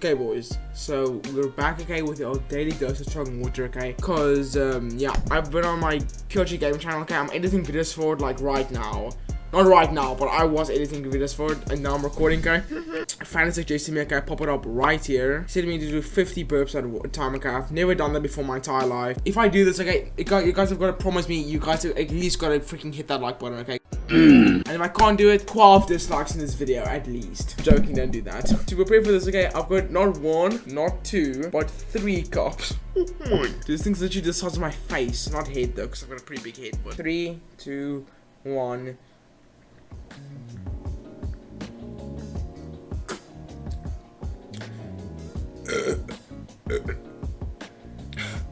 Okay boys, so we're back okay with our daily dose of chugging water, okay? Cause yeah, I've been on my PLG game channel, okay? I'm editing videos for it like right now. Not right now, but I was editing videos for it and now I'm recording, okay? A fan suggested me, okay, pop it up right here. Said me to do 50 burps at a time, okay? I've never done that before my entire life. If I do this, okay, you guys have got to promise me, you guys have at least got to freaking hit that like button, okay? And if I can't do it, 12 dislikes in this video at least. I'm joking, don't do that. To prepare for this, okay, I've got not one, not two, but 3 cups. This thing's literally the size of my face, not head though, because I've got a pretty big head. But 3, 2, 1.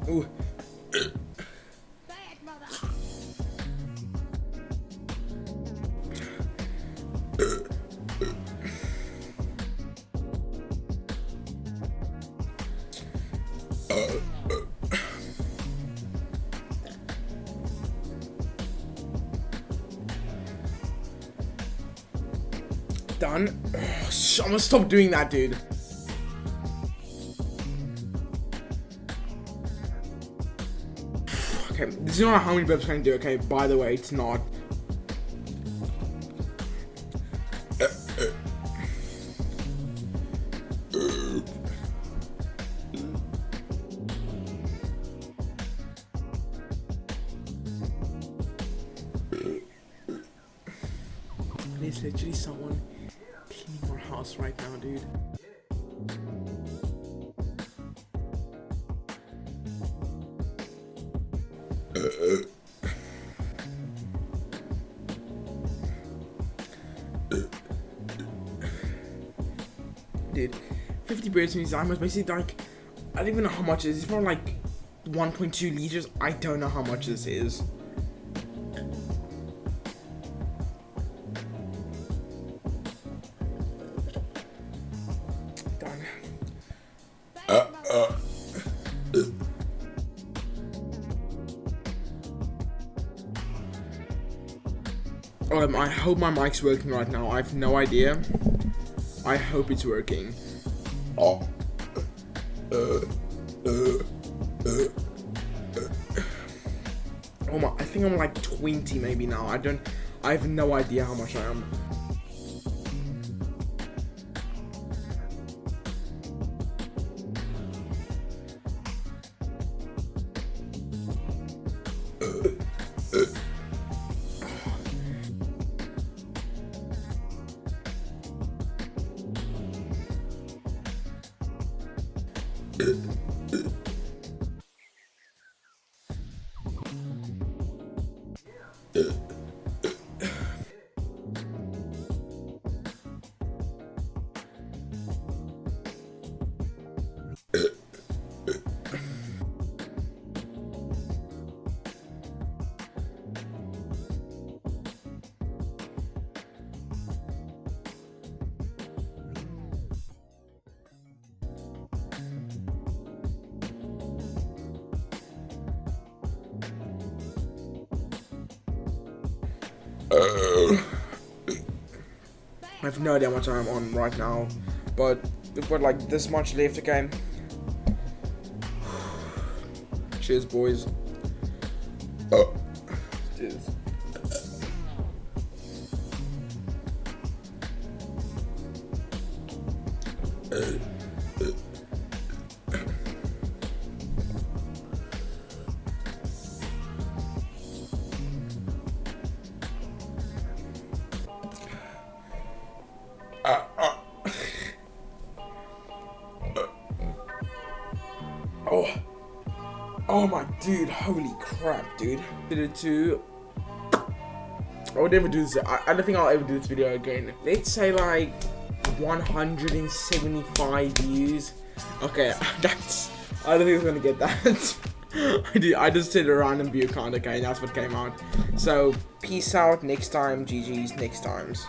Ooh. Done. I'm gonna stop doing that, dude. Okay, this is not how many burps I can do, okay? By the way, it's not. There's literally someone cleaning our house right now, dude. Dude, 50 birds in his eye was basically like, I don't even know how much it is. It's probably like 1.2 liters. I don't know how much this is. Done. I hope my mic's working right now. I have no idea. I hope it's working. Oh. Oh my, I think I'm like 20 maybe now. I have no idea how much I am. I have no idea how much I'm on right now, but we've got like this much left, okay? Cheers, boys. Cheers. Oh my dude, holy crap, dude. Did it too. I would never do this. I don't think I'll ever do this video again. Let's say like 175 views. Okay, that's, I don't think I'm gonna get that. I just did a random view count, okay, and that's what came out. So peace out, next time, GG's, next times.